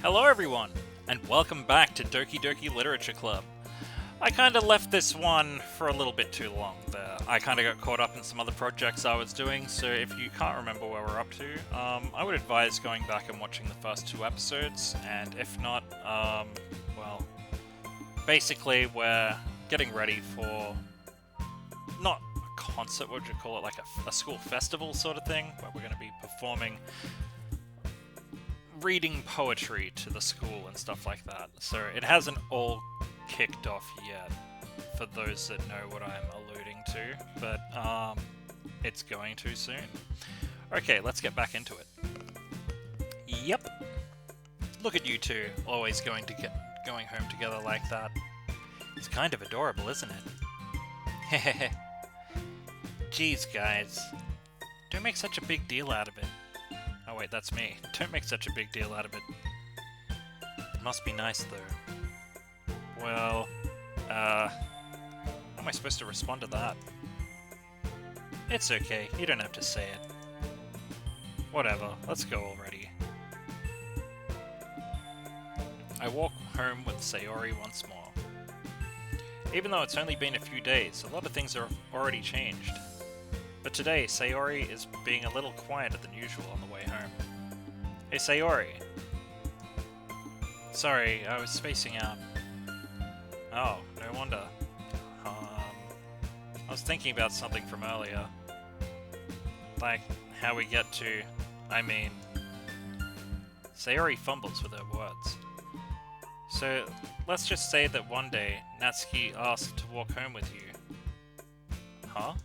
Hello everyone, and welcome back to Doki Doki Literature Club. I kinda left this one for a little bit too long there. I kinda got caught up in some other projects I was doing, so if you can't remember where we're up to, I would advise going back and watching the first two episodes, and if not, well, basically we're getting ready for, not a concert, what would you call it, like a school festival sort of thing, where we're going to be performing reading poetry to the school and stuff like that. So it hasn't all kicked off yet, for those that know what I'm alluding to, but it's going to soon. Okay, let's get back into it. Yep. Look at you two, always going home together like that. It's kind of adorable, isn't it? Hehehe. Jeez, guys. Don't make such a big deal out of it. Oh wait, that's me. Don't make such a big deal out of it. It must be nice, though. Well, how am I supposed to respond to that? It's okay, you don't have to say it. Whatever, let's go already. I walk home with Sayori once more. Even though it's only been a few days, a lot of things are already changed. But today, Sayori is being a little quieter than usual on the way home. Hey Sayori! Sorry, I was spacing out. Oh, no wonder. I was thinking about something from earlier. Like, how we get to... Sayori fumbles with her words. So, let's just say that one day, Natsuki asked to walk home with you. Huh?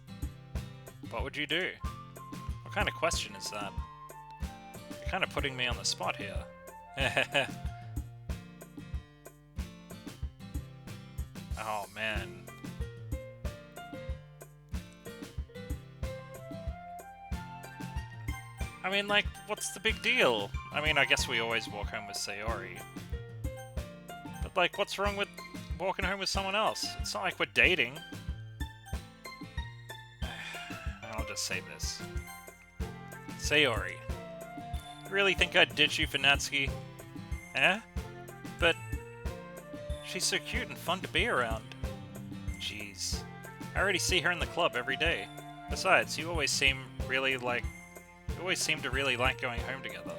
What would you do? What kind of question is that? You're kind of putting me on the spot here. Oh man. Like, what's the big deal? I guess we always walk home with Sayori. But like, what's wrong with walking home with someone else? It's not like we're dating. I'll just say this. Sayori, you really think I'd ditch you for Natsuki? Eh? But she's so cute and fun to be around. Jeez. I already see her in the club every day. Besides, you always seem to really like going home together.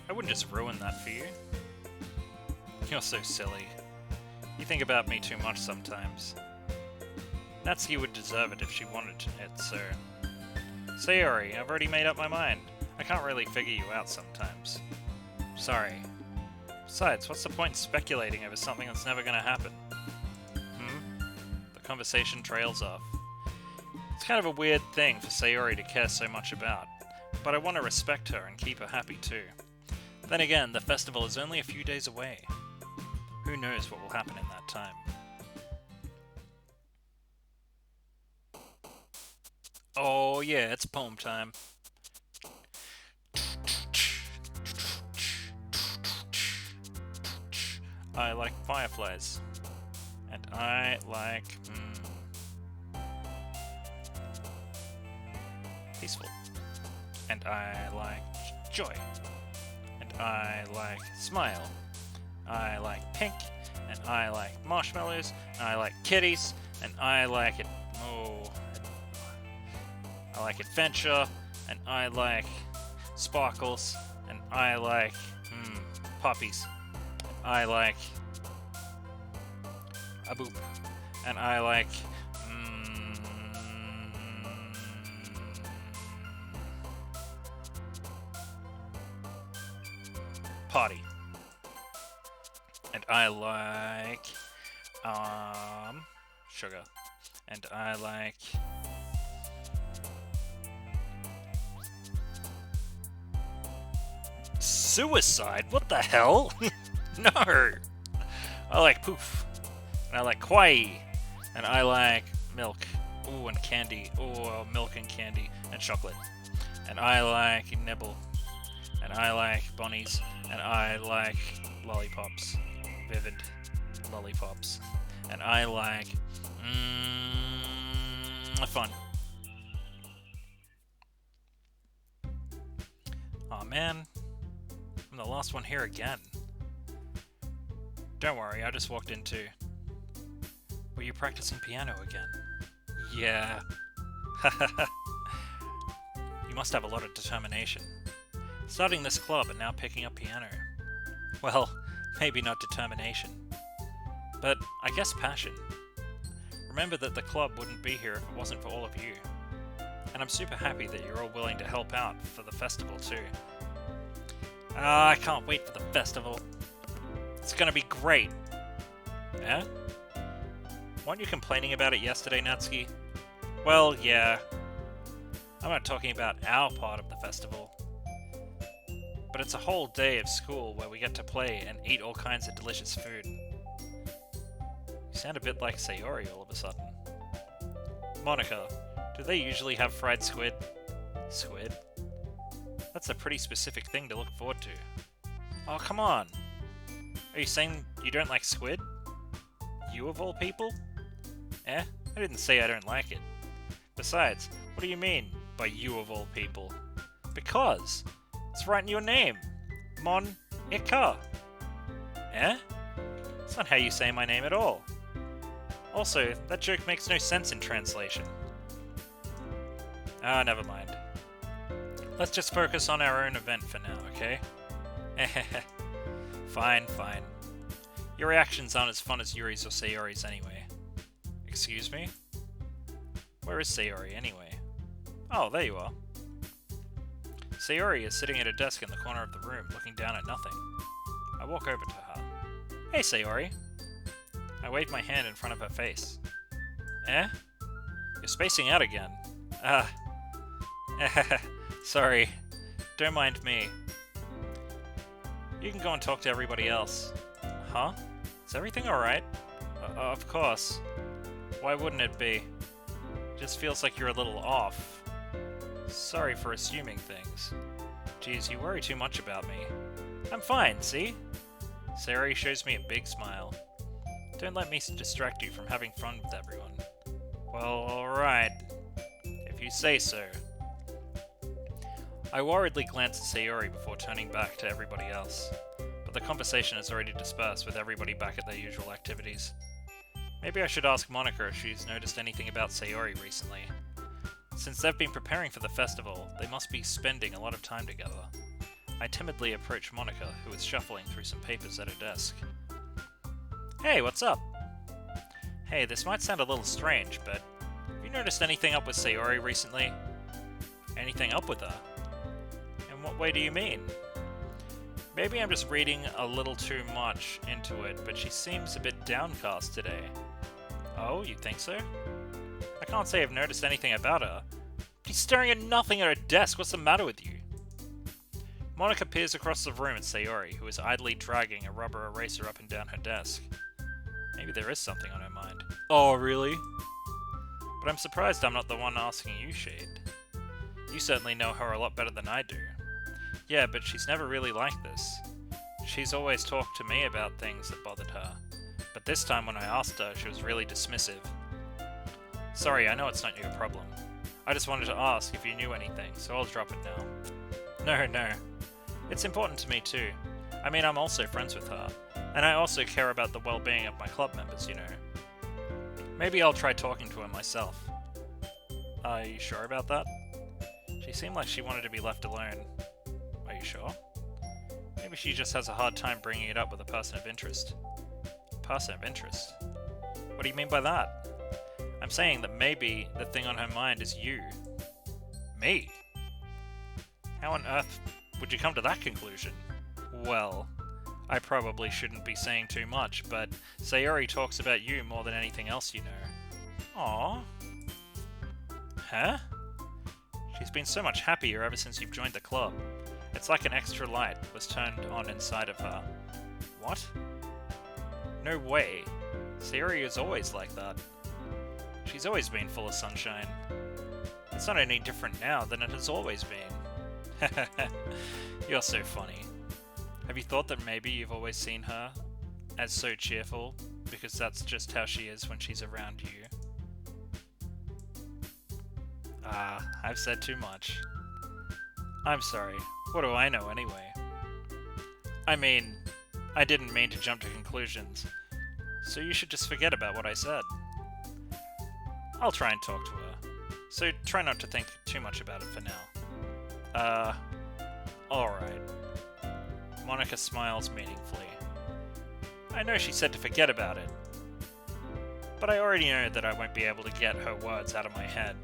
I wouldn't just ruin that for you. You're so silly. You think about me too much sometimes. Natsuki would deserve it if she wanted it, so... Sayori, I've already made up my mind. I can't really figure you out sometimes. Sorry. Besides, what's the point in speculating over something that's never gonna happen? The conversation trails off. It's kind of a weird thing for Sayori to care so much about, but I want to respect her and keep her happy too. Then again, the festival is only a few days away. Who knows what will happen in that time? Oh yeah, it's poem time. I like fireflies. And I like... peaceful. And I like joy. And I like smile. I like pink. And I like marshmallows. And I like kitties. And I like it... I like adventure, and I like sparkles, and I like puppies. I like a boop, and I like potty, and I like sugar, and I like suicide? What the hell? No! I like poof. And I like kawaii. And I like milk. Ooh, and candy. Ooh, milk and candy. And chocolate. And I like nibble. And I like bunnies. And I like lollipops. Vivid lollipops. And I like... fun. Aw, man. I'm the last one here again. Don't worry, I just walked in too. Were you practicing piano again? Yeah. You must have a lot of determination. Starting this club and now picking up piano. Well, maybe not determination. But I guess passion. Remember that the club wouldn't be here if it wasn't for all of you. And I'm super happy that you're all willing to help out for the festival too. I can't wait for the festival. It's gonna be great. Eh? Weren't you complaining about it yesterday, Natsuki? Well, yeah. I'm not talking about our part of the festival. But it's a whole day of school where we get to play and eat all kinds of delicious food. You sound a bit like Sayori all of a sudden. Monica, do they usually have fried squid? Squid? That's a pretty specific thing to look forward to. Oh, come on! Are you saying you don't like squid? You of all people? Eh? I didn't say I don't like it. Besides, what do you mean by you of all people? Because it's right in your name. Mon-ika. Eh? That's not how you say my name at all. Also, that joke makes no sense in translation. Ah, never mind. Let's just focus on our own event for now, okay? Fine, fine. Your reactions aren't as fun as Yuri's or Sayori's anyway. Excuse me? Where is Sayori anyway? Oh, there you are. Sayori is sitting at a desk in the corner of the room, looking down at nothing. I walk over to her. Hey, Sayori. I wave my hand in front of her face. Eh? You're spacing out again. Sorry. Don't mind me. You can go and talk to everybody else. Huh? Is everything alright? Of course. Why wouldn't it be? Just feels like you're a little off. Sorry for assuming things. Geez, you worry too much about me. I'm fine, see? Sayori shows me a big smile. Don't let me distract you from having fun with everyone. Well, alright. If you say so. I worriedly glance at Sayori before turning back to everybody else, but the conversation has already dispersed with everybody back at their usual activities. Maybe I should ask Monica if she's noticed anything about Sayori recently. Since they've been preparing for the festival, they must be spending a lot of time together. I timidly approach Monica, who is shuffling through some papers at her desk. Hey, what's up? Hey, this might sound a little strange, but have you noticed anything up with Sayori recently? Anything up with her? In what way do you mean? Maybe I'm just reading a little too much into it, but she seems a bit downcast today. Oh, you think so? I can't say I've noticed anything about her. She's staring at nothing at her desk. What's the matter with you? Monica peers across the room at Sayori, who is idly dragging a rubber eraser up and down her desk. Maybe there is something on her mind. Oh, really? But I'm surprised I'm not the one asking you, Shade. You certainly know her a lot better than I do. Yeah, but she's never really like this. She's always talked to me about things that bothered her. But this time when I asked her, she was really dismissive. Sorry, I know it's not your problem. I just wanted to ask if you knew anything, so I'll drop it now. No. It's important to me too. I mean, I'm also friends with her. And I also care about the well-being of my club members, you know. Maybe I'll try talking to her myself. Are you sure about that? She seemed like she wanted to be left alone. Are you sure? Maybe she just has a hard time bringing it up with a person of interest. Person of interest? What do you mean by that? I'm saying that maybe the thing on her mind is you. Me? How on earth would you come to that conclusion? Well, I probably shouldn't be saying too much, but Sayori talks about you more than anything else you know. Aww. Huh? She's been so much happier ever since you've joined the club. It's like an extra light was turned on inside of her. What? No way. Sayori is always like that. She's always been full of sunshine. It's not any different now than it has always been. You're so funny. Have you thought that maybe you've always seen her as so cheerful because that's just how she is when she's around you? I've said too much. I'm sorry. What do I know anyway? I mean, I didn't mean to jump to conclusions, so you should just forget about what I said. I'll try and talk to her, so try not to think too much about it for now. Alright. Monika smiles meaningfully. I know she said to forget about it, but I already know that I won't be able to get her words out of my head.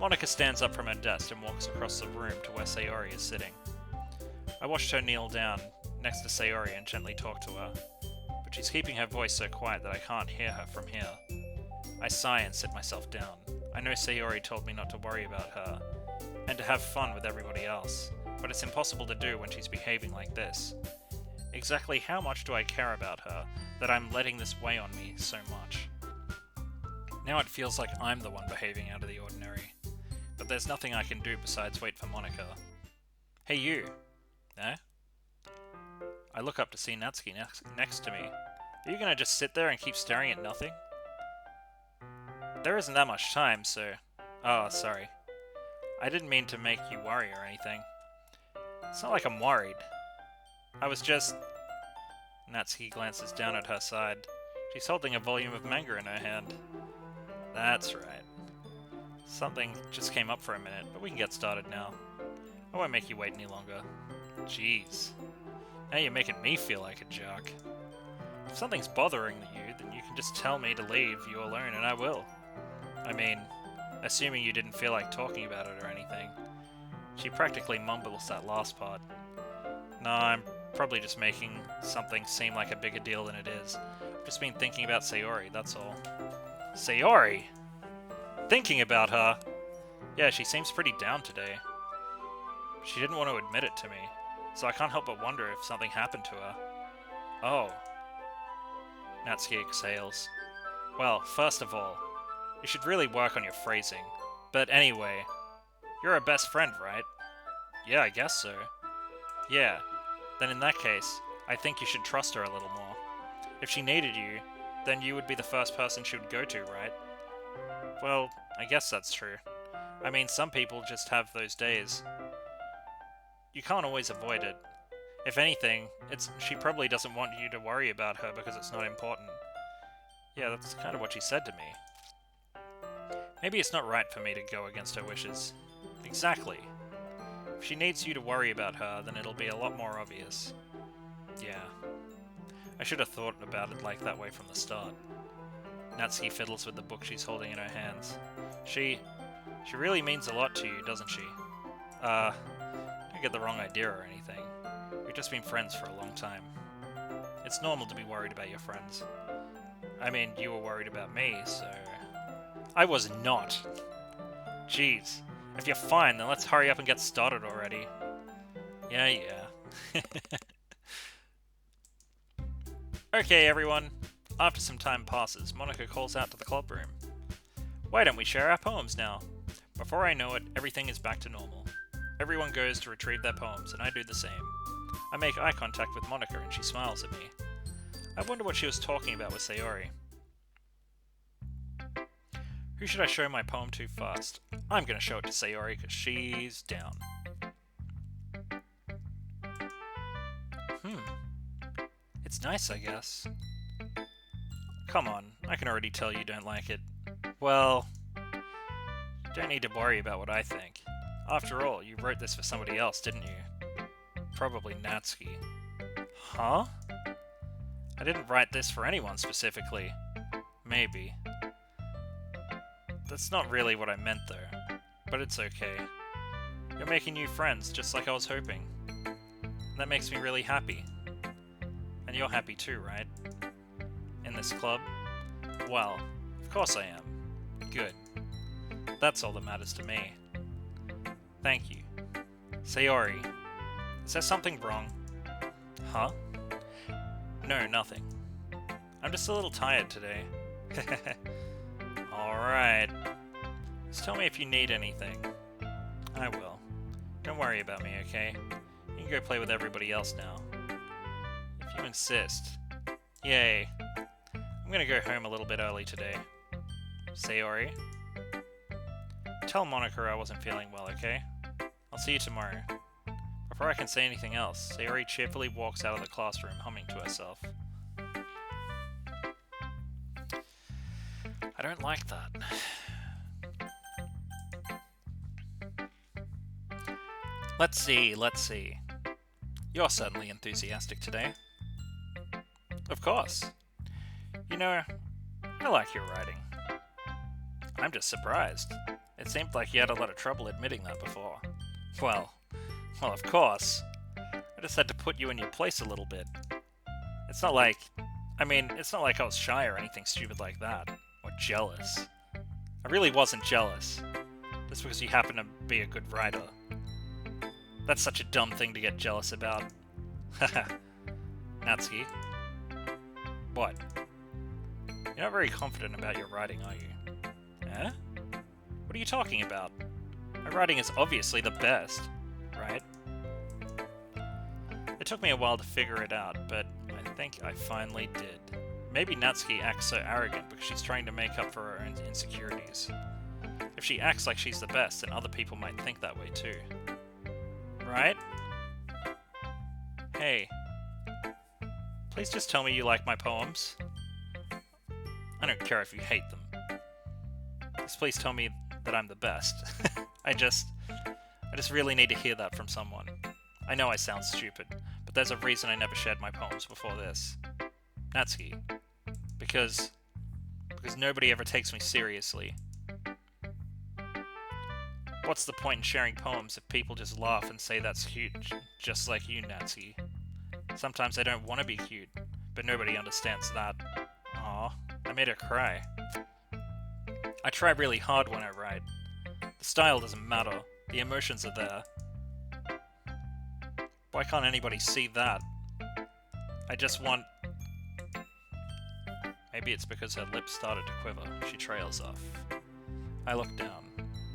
Monika stands up from her desk and walks across the room to where Sayori is sitting. I watched her kneel down next to Sayori and gently talk to her, but she's keeping her voice so quiet that I can't hear her from here. I sigh and sit myself down. I know Sayori told me not to worry about her, and to have fun with everybody else, but it's impossible to do when she's behaving like this. Exactly how much do I care about her, that I'm letting this weigh on me so much? Now it feels like I'm the one behaving out of the ordinary, but there's nothing I can do besides wait for Monika. Hey you! Eh? I look up to see Natsuki next to me. Are you gonna just sit there and keep staring at nothing? There isn't that much time, so... Oh, sorry. I didn't mean to make you worry or anything. It's not like I'm worried. I was just... Natsuki glances down at her side. She's holding a volume of manga in her hand. That's right. Something just came up for a minute, but we can get started now. I won't make you wait any longer. Jeez. Now you're making me feel like a jerk. If something's bothering you, then you can just tell me to leave you alone and I will. I mean, assuming you didn't feel like talking about it or anything. She practically mumbles that last part. No, I'm probably just making something seem like a bigger deal than it is. I've just been thinking about Sayori, that's all. Sayori? Thinking about her? Yeah, she seems pretty down today. She didn't want to admit it to me, so I can't help but wonder if something happened to her. Oh. Natsuki exhales. Well, first of all, you should really work on your phrasing. But anyway, you're her best friend, right? Yeah, I guess so. Yeah, then in that case, I think you should trust her a little more. If she needed you, then you would be the first person she would go to, right? Well, I guess that's true. I mean, some people just have those days. You can't always avoid it. If anything, she probably doesn't want you to worry about her because it's not important. Yeah, that's kind of what she said to me. Maybe it's not right for me to go against her wishes. Exactly. If she needs you to worry about her, then it'll be a lot more obvious. Yeah. I should have thought about it like that way from the start. Natsuki fiddles with the book she's holding in her hands. She really means a lot to you, doesn't she? Don't get the wrong idea or anything. We've just been friends for a long time. It's normal to be worried about your friends. I mean, you were worried about me, so... I was not! Jeez. If you're fine, then let's hurry up and get started already. Yeah. Okay, everyone. After some time passes, Monika calls out to the club room. Why don't we share our poems now? Before I know it, everything is back to normal. Everyone goes to retrieve their poems, and I do the same. I make eye contact with Monika, and she smiles at me. I wonder what she was talking about with Sayori. Who should I show my poem to first? I'm gonna show it to Sayori, because she's down. It's nice, I guess. Come on, I can already tell you don't like it. Well, you don't need to worry about what I think. After all, you wrote this for somebody else, didn't you? Probably Natsuki. Huh? I didn't write this for anyone specifically. Maybe. That's not really what I meant though. But it's okay. You're making new friends, just like I was hoping. And that makes me really happy. And you're happy too, right? In this club? Well, of course I am. Good. That's all that matters to me. Thank you. Sayori, is there something wrong? Huh? No, nothing. I'm just a little tired today. Alright. Just tell me if you need anything. I will. Don't worry about me, okay? You can go play with everybody else now. If you insist. Yay. I'm gonna go home a little bit early today. Sayori? Tell Monika I wasn't feeling well, okay? I'll see you tomorrow. Before I can say anything else, Sayori cheerfully walks out of the classroom, humming to herself. I don't like that. Let's see. You're certainly enthusiastic today. Of course. You know, I like your writing. I'm just surprised. It seemed like you had a lot of trouble admitting that before. Well, of course. I just had to put you in your place a little bit. It's not like I was shy or anything stupid like that. Or jealous. I really wasn't jealous. Just because you happen to be a good writer. That's such a dumb thing to get jealous about. Haha. Natsuki. What? You're not very confident about your writing, are you? Eh? What are you talking about? My writing is obviously the best, right? It took me a while to figure it out, but I think I finally did. Maybe Natsuki acts so arrogant because she's trying to make up for her own insecurities. If she acts like she's the best, then other people might think that way too. Right? Hey. Please just tell me you like my poems. I don't care if you hate them. Just please tell me that I'm the best. I just really need to hear that from someone. I know I sound stupid, but there's a reason I never shared my poems before this. Natsuki. Because nobody ever takes me seriously. What's the point in sharing poems if people just laugh and say that's cute, just like you, Natsuki? Sometimes I don't want to be cute, but nobody understands that. Aw, I made her cry. I try really hard when I write. The style doesn't matter, the emotions are there. Why can't anybody see that? I just want... Maybe it's because her lips started to quiver. She trails off. I look down.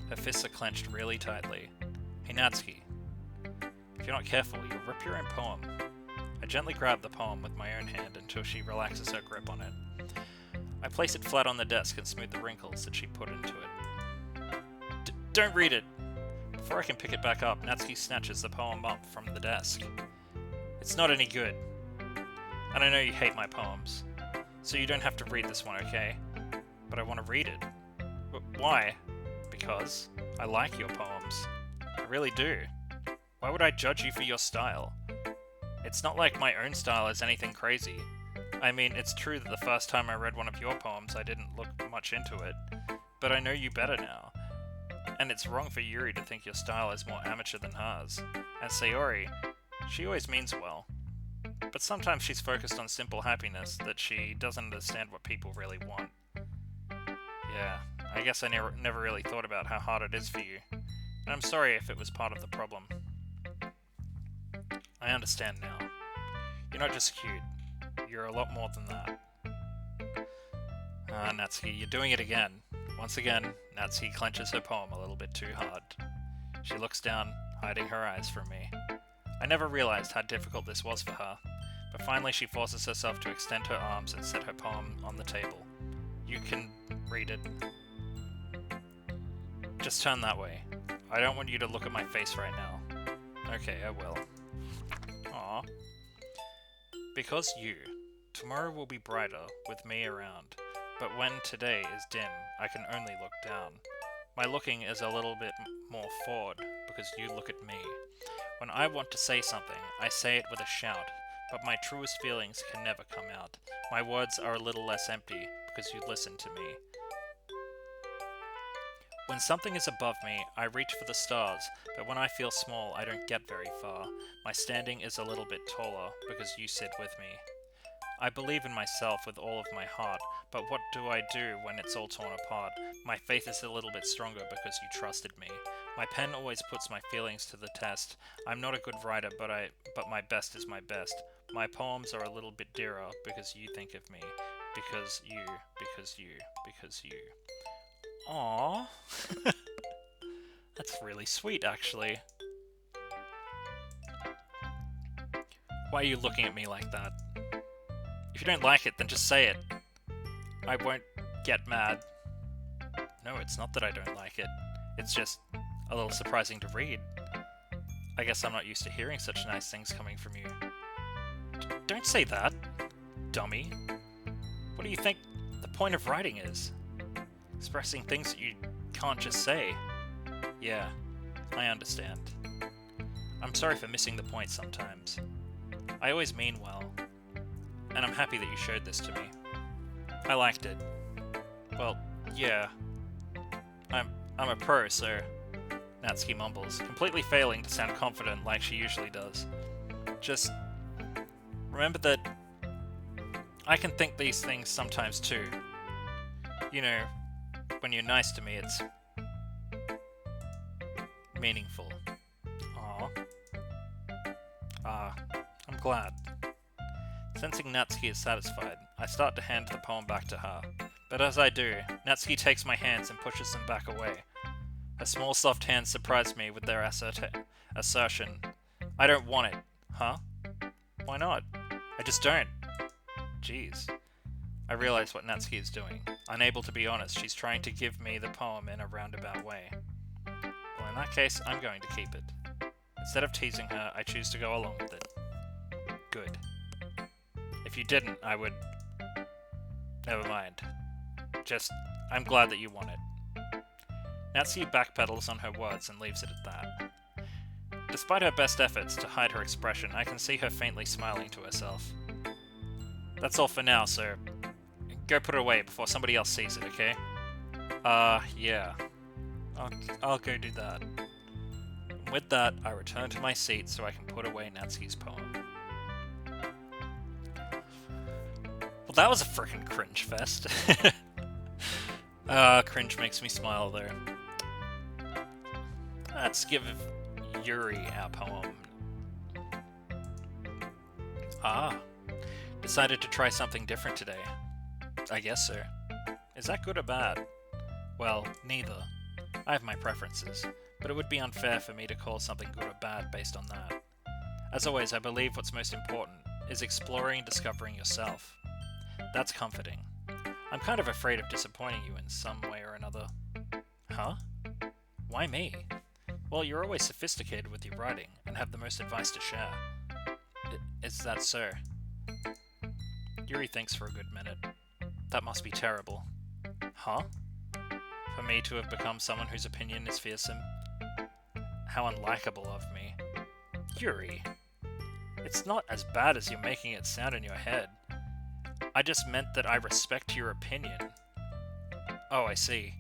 Her fists are clenched really tightly. Hey Natsuki. If you're not careful, you'll rip your own poem. I gently grab the poem with my own hand until she relaxes her grip on it. I place it flat on the desk and smooth the wrinkles that she put into it. Don't read it! Before I can pick it back up, Natsuki snatches the poem up from the desk. It's not any good. And I know you hate my poems. So you don't have to read this one, okay? But I want to read it. But why? Because I like your poems. I really do. Why would I judge you for your style? It's not like my own style is anything crazy. I mean, it's true that the first time I read one of your poems I didn't look much into it, but I know you better now. And it's wrong for Yuri to think your style is more amateur than hers. And Sayori, she always means well. But sometimes she's focused on simple happiness that she doesn't understand what people really want. Yeah, I guess I never really thought about how hard it is for you. And I'm sorry if it was part of the problem. I understand now. You're not just cute. You're a lot more than that. Ah, Natsuki, you're doing it again. Once again, Natsuki clenches her poem a little bit too hard. She looks down, hiding her eyes from me. I never realized how difficult this was for her, but finally she forces herself to extend her arms and set her poem on the table. You can read it. Just turn that way. I don't want you to look at my face right now. Okay, I will. Aww. Because you. Tomorrow will be brighter, with me around. But when today is dim, I can only look down. My looking is a little bit more forward, because you look at me. When I want to say something, I say it with a shout, but my truest feelings can never come out. My words are a little less empty, because you listen to me. When something is above me, I reach for the stars, but when I feel small, I don't get very far. My standing is a little bit taller, because you sit with me. I believe in myself with all of my heart, but what do I do when it's all torn apart? My faith is a little bit stronger because you trusted me. My pen always puts my feelings to the test. I'm not a good writer, but my best is my best. My poems are a little bit dearer because you think of me. Because you. Aww. That's really sweet, actually. Why are you looking at me like that? If you don't like it, then just say it. I won't get mad. No, it's not that I don't like it. It's just a little surprising to read. I guess I'm not used to hearing such nice things coming from you. Don't say that, dummy. What do you think the point of writing is? Expressing things that you can't just say. Yeah, I understand. I'm sorry for missing the point sometimes. I always mean well, and I'm happy that you showed this to me. I liked it. Well, yeah. I'm a pro, so... Natsuki mumbles, completely failing to sound confident like she usually does. Just... remember that... I can think these things sometimes too. You know, when you're nice to me, it's... meaningful. I'm glad. Sensing Natsuki is satisfied, I start to hand the poem back to her. But as I do, Natsuki takes my hands and pushes them back away. Her small soft hands surprise me with their assertion. I don't want it. Huh? Why not? I just don't. Jeez. I realize what Natsuki is doing. Unable to be honest, she's trying to give me the poem in a roundabout way. Well, in that case, I'm going to keep it. Instead of teasing her, I choose to go along with it. Good. If you didn't, I would... Never mind. Just, I'm glad that you want it. Natsuki backpedals on her words and leaves it at that. Despite her best efforts to hide her expression, I can see her faintly smiling to herself. That's all for now, so go put it away before somebody else sees it, okay? Yeah. I'll go do that. With that, I return to my seat so I can put away Natsuki's poem. Well, that was a frickin' cringe fest. Cringe makes me smile, though. Let's give Yuri our poem. Decided to try something different today. I guess so. Is that good or bad? Well, neither. I have my preferences, but it would be unfair for me to call something good or bad based on that. As always, I believe what's most important is exploring and discovering yourself. That's comforting. I'm kind of afraid of disappointing you in some way or another. Huh? Why me? Well, you're always sophisticated with your writing and have the most advice to share. Is that so? Yuri thinks for a good minute. That must be terrible. Huh? For me to have become someone whose opinion is fearsome? How unlikable of me. Yuri! It's not as bad as you're making it sound in your head. I just meant that I respect your opinion. Oh, I see.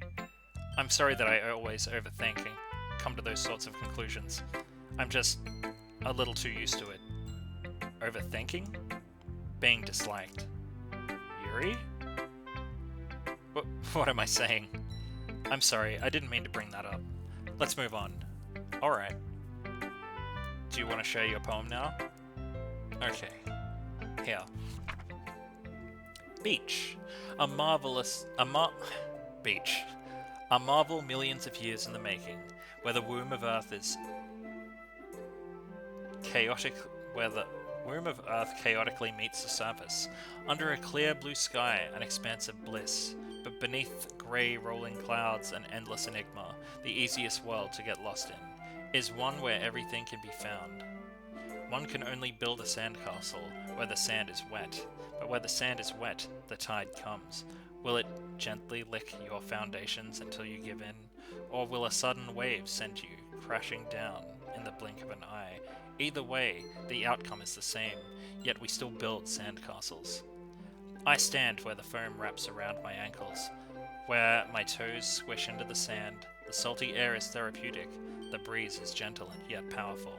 I'm sorry that I always overthink and come to those sorts of conclusions. I'm just a little too used to it. Overthinking? Being disliked. Yuri? What am I saying? I'm sorry, I didn't mean to bring that up. Let's move on. Alright. Do you want to share your poem now? Okay. Here. Beach. Beach. A marvel millions of years in the making, where the womb of Earth is chaotically meets the surface, under a clear blue sky, an expanse of bliss, but beneath grey rolling clouds and endless enigma, the easiest world to get lost in, is one where everything can be found. One can only build a sandcastle where the sand is wet, but where the sand is wet, the tide comes. Will it gently lick your foundations until you give in, or will a sudden wave send you crashing down in the blink of an eye? Either way, the outcome is the same, yet we still build sandcastles. I stand where the foam wraps around my ankles, where my toes squish into the sand, the salty air is therapeutic, the breeze is gentle and yet powerful.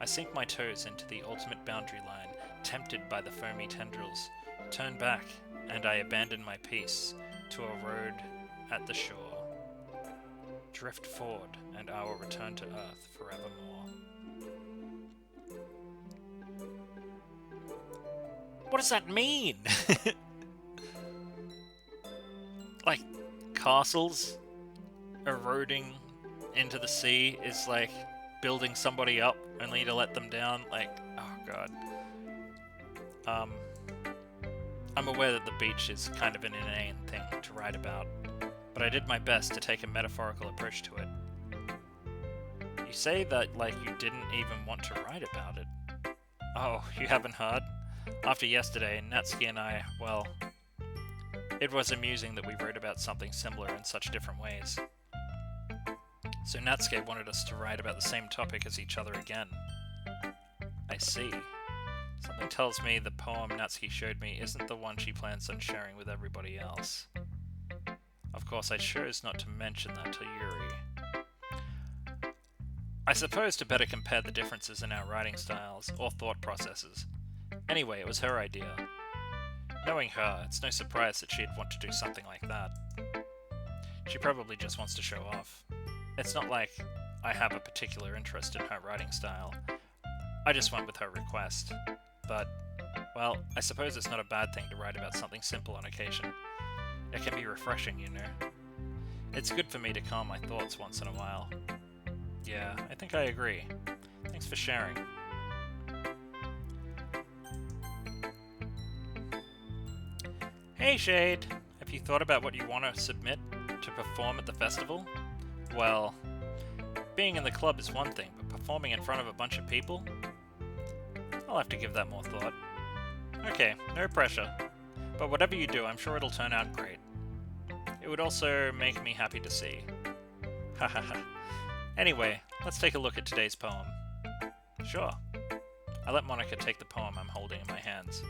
I sink my toes into the ultimate boundary line, tempted by the foamy tendrils, turn back, and I abandon my peace to a road at the shore. Drift forward, and I will return to Earth forevermore. What does that mean? Like, castles eroding into the sea is like building somebody up only to let them down? Like, oh god. I'm aware that the beach is kind of an inane thing to write about, but I did my best to take a metaphorical approach to it. You say that like you didn't even want to write about it. Oh, you haven't heard? After yesterday, Natsuki and I, well, it was amusing that we wrote about something similar in such different ways. So Natsuki wanted us to write about the same topic as each other again. I see. Something tells me the poem Natsuki showed me isn't the one she plans on sharing with everybody else. Of course, I chose not to mention that to Yuri. I suppose to better compare the differences in our writing styles or thought processes. Anyway, it was her idea. Knowing her, it's no surprise that she'd want to do something like that. She probably just wants to show off. It's not like I have a particular interest in her writing style. I just went with her request. But, well, I suppose it's not a bad thing to write about something simple on occasion. It can be refreshing, you know. It's good for me to calm my thoughts once in a while. Yeah, I think I agree. Thanks for sharing. Hey Shade! Have you thought about what you want to submit to perform at the festival? Well, being in the club is one thing, but performing in front of a bunch of people? I'll have to give that more thought. Okay, no pressure. But whatever you do, I'm sure it'll turn out great. It would also make me happy to see. Hahaha. Anyway, let's take a look at today's poem. Sure. I let Monika take the poem I'm holding in my hands.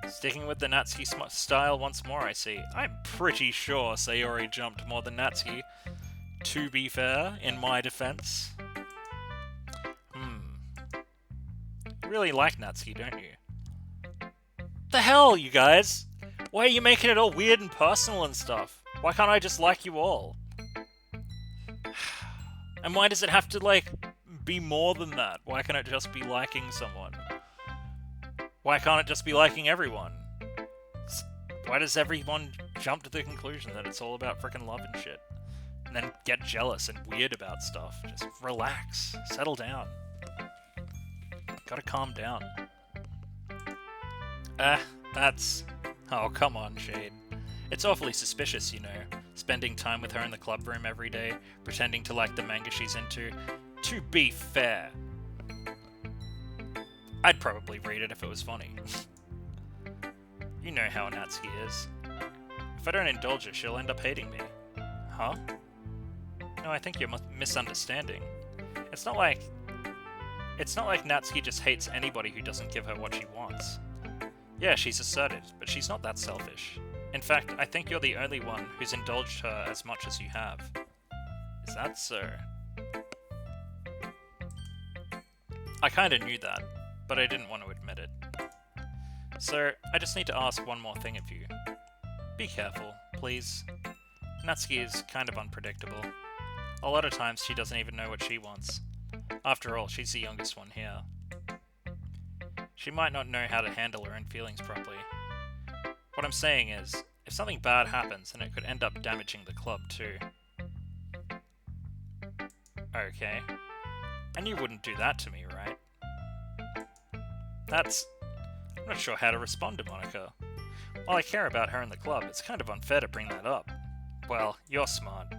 Sticking with the Natsuki style once more, I see. I'm pretty sure Sayori jumped more than Natsuki. To be fair, in my defense. You really like Natsuki, don't you? The hell, you guys? Why are you making it all weird and personal and stuff? Why can't I just like you all? And why does it have to, like, be more than that? Why can't it just be liking someone? Why can't it just be liking everyone? Why does everyone jump to the conclusion that it's all about frickin' love and shit? And then get jealous and weird about stuff? Just relax. Settle down. Gotta calm down. That's... Oh, come on, Shade. It's awfully suspicious, you know. Spending time with her in the club room every day, pretending to like the manga she's into. To be fair. I'd probably read it if it was funny. You know how Natsuki is. If I don't indulge her, she'll end up hating me. Huh? No, I think you're misunderstanding. It's not like Natsuki just hates anybody who doesn't give her what she wants. Yeah, she's assertive, but she's not that selfish. In fact, I think you're the only one who's indulged her as much as you have. Is that so? I kinda knew that, but I didn't want to admit it. So, I just need to ask one more thing of you. Be careful, please. Natsuki is kind of unpredictable. A lot of times she doesn't even know what she wants. After all, she's the youngest one here. She might not know how to handle her own feelings properly. What I'm saying is, if something bad happens, then it could end up damaging the club too. Okay. And you wouldn't do that to me, right? I'm not sure how to respond to Monika. While I care about her in the club, it's kind of unfair to bring that up. Well, you're smart.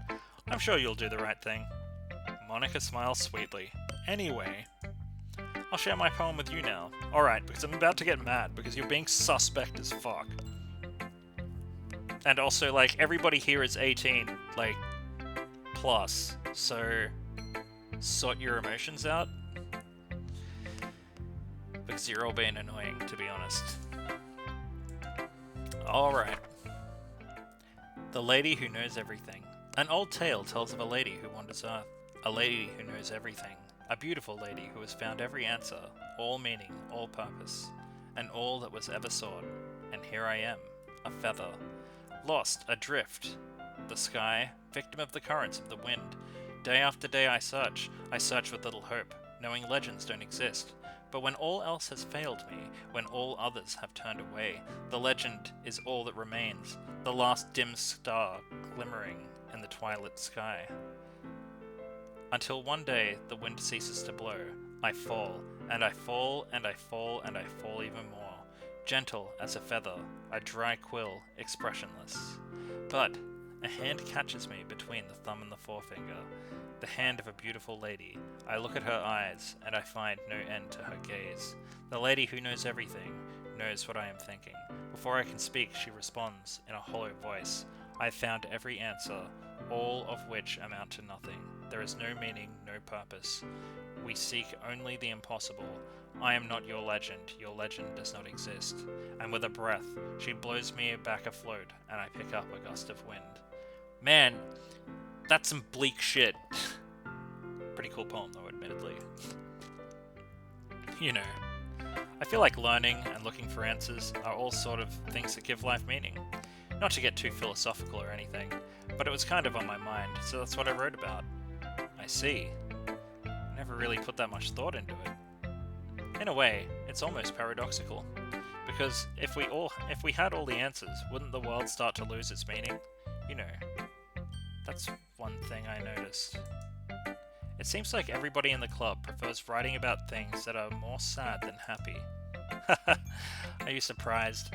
I'm sure you'll do the right thing. Monika smiles sweetly. Anyway, I'll share my poem with you now. Alright, because I'm about to get mad, because you're being suspect as fuck. And also, like, everybody here is 18, like, plus, so sort your emotions out. Because you're all being annoying, to be honest. Alright. The Lady Who Knows Everything. An old tale tells of a lady who wanders Earth. A lady who knows everything. A beautiful lady who has found every answer, all meaning, all purpose, and all that was ever sought. And here I am, a feather, lost, adrift. The sky, victim of the currents of the wind. Day after day I search with little hope, knowing legends don't exist. But when all else has failed me, when all others have turned away, the legend is all that remains, the last dim star glimmering in the twilight sky. Until one day the wind ceases to blow, I fall, and I fall, and I fall, and I fall even more. Gentle as a feather, a dry quill, expressionless. But a hand catches me between the thumb and the forefinger. The hand of a beautiful lady. I look at her eyes, and I find no end to her gaze. The lady who knows everything, knows what I am thinking. Before I can speak, she responds in a hollow voice. I have found every answer, all of which amount to nothing. There is no meaning, no purpose. We seek only the impossible. I am not your legend does not exist. And with a breath, she blows me back afloat, and I pick up a gust of wind. Man, that's some bleak shit. Pretty cool poem, though, admittedly. You know, I feel like learning and looking for answers are all sort of things that give life meaning. Not to get too philosophical or anything, but it was kind of on my mind, so that's what I wrote about. I see. I never really put that much thought into it. In a way, it's almost paradoxical, because if we had all the answers, wouldn't the world start to lose its meaning? You know, that's one thing I noticed. It seems like everybody in the club prefers writing about things that are more sad than happy. Are you surprised?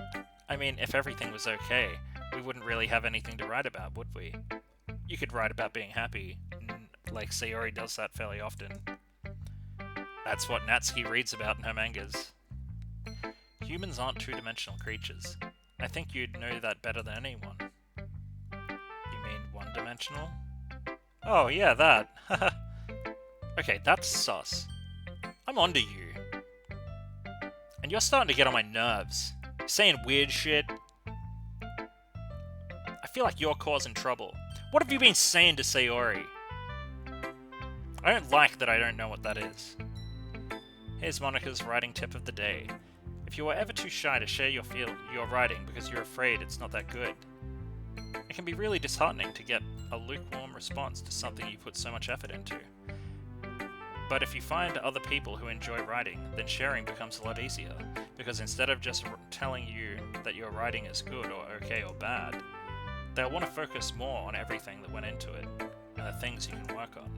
I mean, if everything was okay, we wouldn't really have anything to write about, would we? You could write about being happy, like Sayori does that fairly often. That's what Natsuki reads about in her mangas. Humans aren't two-dimensional creatures. I think you'd know that better than anyone. You mean one-dimensional? Oh, yeah, that. Okay, that's sus. I'm onto you. And you're starting to get on my nerves. You're saying weird shit. I feel like you're causing trouble. What have you been saying to Sayori? I don't like that I don't know what that is. Here's Monica's writing tip of the day. If you are ever too shy to share your writing because you're afraid it's not that good, it can be really disheartening to get a lukewarm response to something you put so much effort into. But if you find other people who enjoy writing, then sharing becomes a lot easier, because instead of just telling you that your writing is good or okay or bad, they'll want to focus more on everything that went into it, and the things you can work on.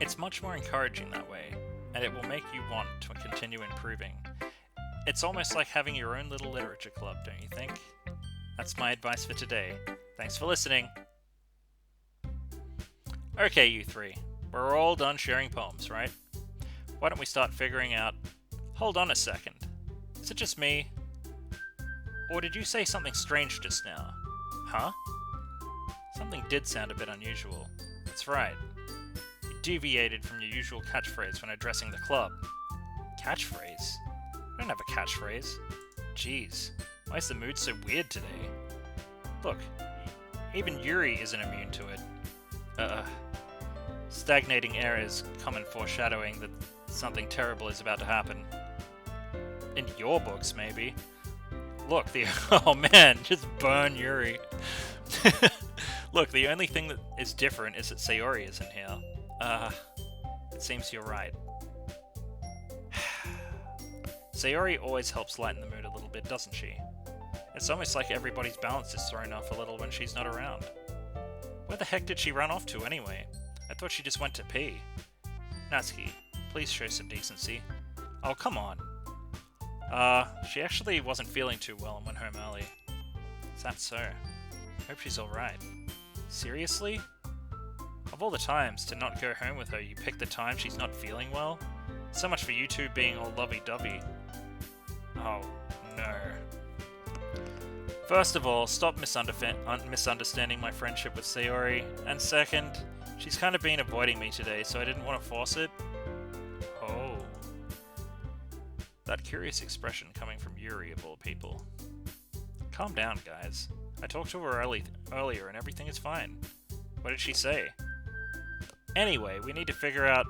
It's much more encouraging that way, and it will make you want to continue improving. It's almost like having your own little literature club, don't you think? That's my advice for today. Thanks for listening. Okay, you three. We're all done sharing poems, right? Why don't we start figuring out... Hold on a second. Is it just me? Or did you say something strange just now? Huh? Something did sound a bit unusual. That's right. You deviated from your usual catchphrase when addressing the club. Catchphrase? I don't have a catchphrase. Jeez, why is the mood so weird today? Look, even Yuri isn't immune to it. Stagnating air is common foreshadowing that something terrible is about to happen. In your books, maybe. Look, oh man, just burn Yuri. Look, the only thing that is different is that Sayori isn't here. It seems you're right. Sayori always helps lighten the mood a little bit, doesn't she? It's almost like everybody's balance is thrown off a little when she's not around. Where the heck did she run off to anyway? I thought she just went to pee. Natsuki, please show some decency. Oh, come on. She actually wasn't feeling too well and went home early. Is that so? Hope she's alright. Seriously? Of all the times to not go home with her, you pick the time she's not feeling well? So much for you two being all lovey-dovey. Oh, no. First of all, stop misunderstanding my friendship with Sayori, and second, she's kind of been avoiding me today, so I didn't want to force it. Oh. That curious expression coming from Yuri of all people. Calm down, guys. I talked to her earlier and everything is fine. What did she say? Anyway, we need to figure out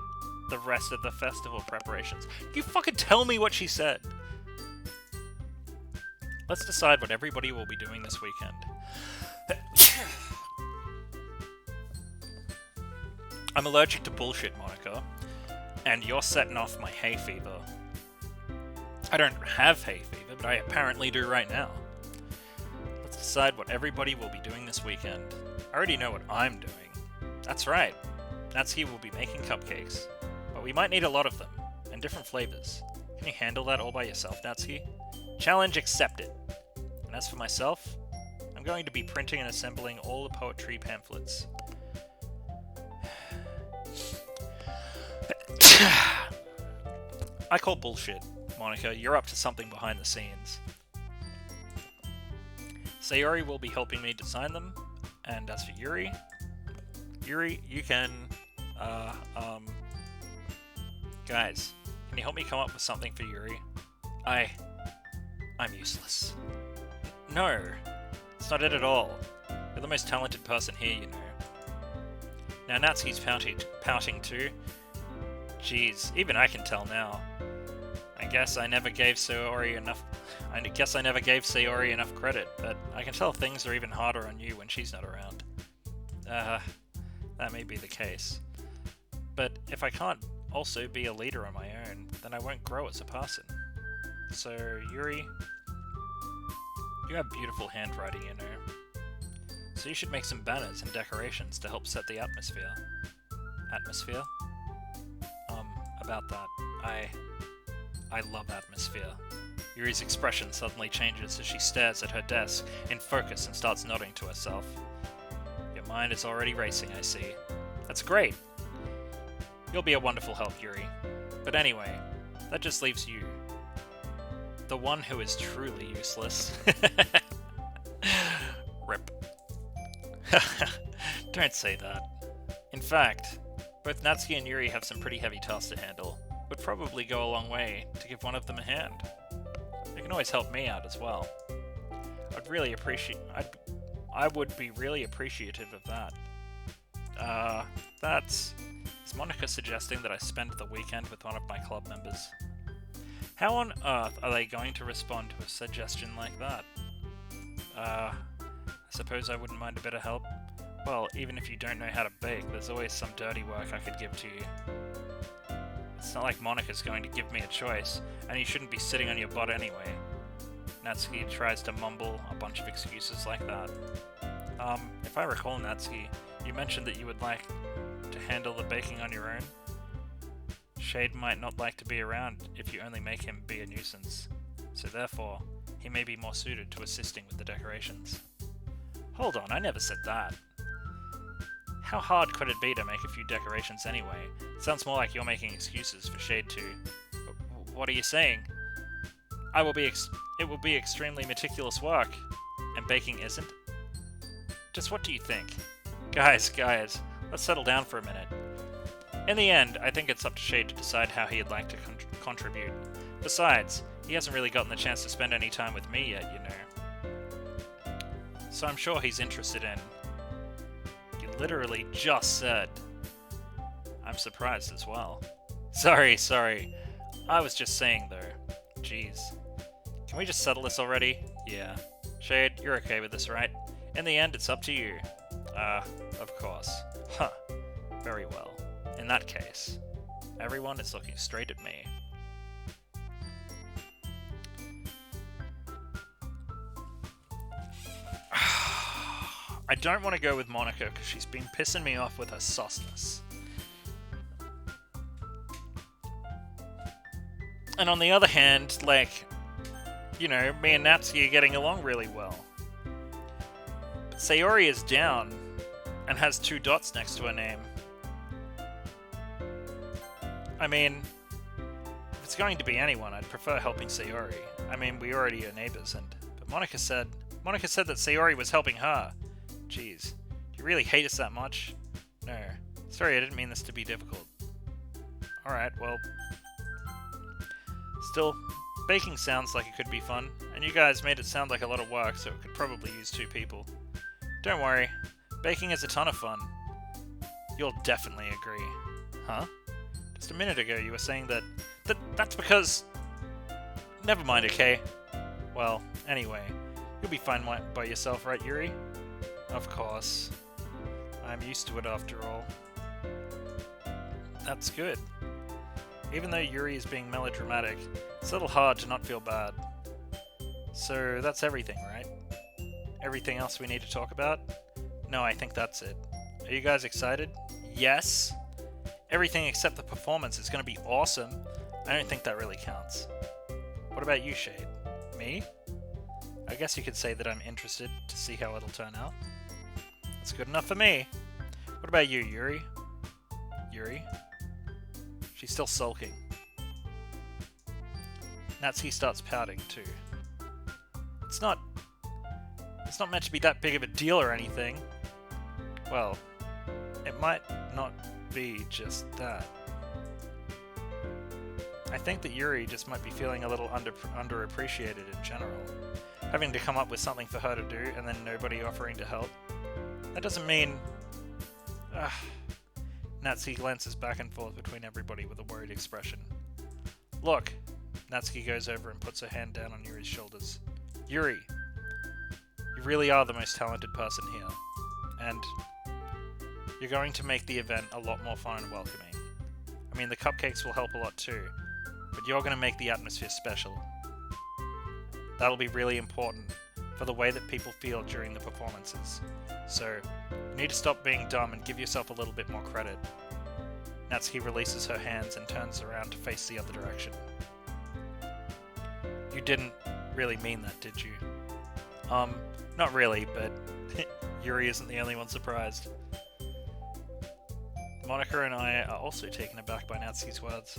the rest of the festival preparations. You fucking tell me what she said! Let's decide what everybody will be doing this weekend. I'm allergic to bullshit, Monica, and you're setting off my hay fever. I don't have hay fever, but I apparently do right now. Let's decide what everybody will be doing this weekend. I already know what I'm doing. That's right. Natsuki will be making cupcakes, but we might need a lot of them, and different flavors. Can you handle that all by yourself, Natsuki? Challenge accepted. And as for myself, I'm going to be printing and assembling all the poetry pamphlets. I call bullshit, Monica. You're up to something behind the scenes. Sayori will be helping me design them, and as for Yuri, you can, guys, can you help me come up with something for Yuri? I'm useless. No, it's not it at all. You're the most talented person here, you know. Now Natsuki's pouting too. Jeez, even I can tell now. I guess I never gave Sayori enough credit, but I can tell things are even harder on you when she's not around. That may be the case. But if I can't also be a leader on my own, then I won't grow as a person. So, Yuri, you have beautiful handwriting, you know. So you should make some banners and decorations to help set the atmosphere. Atmosphere? About that. I love atmosphere. Yuri's expression suddenly changes as she stares at her desk in focus and starts nodding to herself. Your mind is already racing, I see. That's great! You'll be a wonderful help, Yuri. But anyway, that just leaves you. The one who is truly useless. Rip. Don't say that. In fact, both Natsuki and Yuri have some pretty heavy tasks to handle. Would probably go a long way to give one of them a hand. You can always help me out as well. I would be really appreciative of that. Is Monica suggesting that I spend the weekend with one of my club members? How on earth are they going to respond to a suggestion like that? I suppose I wouldn't mind a bit of help. Well, even if you don't know how to bake, there's always some dirty work I could give to you. It's not like Monica's going to give me a choice, and you shouldn't be sitting on your butt anyway. Natsuki tries to mumble a bunch of excuses like that. If I recall, Natsuki, you mentioned that you would like to handle the baking on your own? Shade might not like to be around if you only make him be a nuisance, so therefore, he may be more suited to assisting with the decorations. Hold on, I never said that. How hard could it be to make a few decorations anyway? It sounds more like you're making excuses for Shade to... What are you saying? It will be extremely meticulous work, and baking isn't? Just what do you think? Guys, let's settle down for a minute. In the end, I think it's up to Shade to decide how he'd like to contribute. Besides, he hasn't really gotten the chance to spend any time with me yet, you know. So I'm sure he's interested in... You literally just said... I'm surprised as well. Sorry. I was just saying, though. Jeez. Can we just settle this already? Yeah. Shade, you're okay with this, right? In the end, it's up to you. Of course. Huh. Very well. In that case, everyone is looking straight at me. I don't want to go with Monica because she's been pissing me off with her sauceness. And on the other hand, like, you know, me and Natsuki are getting along really well. But Sayori is down and has 2 dots next to her name. I mean, if it's going to be anyone, I'd prefer helping Sayori. I mean, we already are neighbors, but Monica said that Sayori was helping her. Jeez, do you really hate us that much? No. Sorry, I didn't mean this to be difficult. Alright, well... Still, baking sounds like it could be fun, and you guys made it sound like a lot of work, so it could probably use 2 people. Don't worry, baking is a ton of fun. You'll definitely agree. Huh? Just a minute ago you were saying that's because... Never mind, okay? Well, anyway, you'll be fine by yourself, right, Yuri? Of course. I'm used to it after all. That's good. Even though Yuri is being melodramatic, it's a little hard to not feel bad. So that's everything, right? Everything else we need to talk about? No, I think that's it. Are you guys excited? Yes? Everything except the performance is going to be awesome. I don't think that really counts. What about you, Shade? Me? I guess you could say that I'm interested to see how it'll turn out. That's good enough for me. What about you, Yuri? Yuri? She's still sulking. Natsuki starts pouting too. It's not meant to be that big of a deal or anything. Well, it might not be just that. I think that Yuri just might be feeling a little underappreciated in general. Having to come up with something for her to do and then nobody offering to help. That doesn't mean... Natsuki glances back and forth between everybody with a worried expression. Look! Natsuki goes over and puts her hand down on Yuri's shoulders. Yuri! You really are the most talented person here. And you're going to make the event a lot more fun and welcoming. I mean, the cupcakes will help a lot too, but you're going to make the atmosphere special. That'll be really important for the way that people feel during the performances. So, you need to stop being dumb and give yourself a little bit more credit. Natsuki releases her hands and turns around to face the other direction. You didn't really mean that, did you? Not really, but Yuri isn't the only one surprised. Monica and I are also taken aback by Natsuki's words.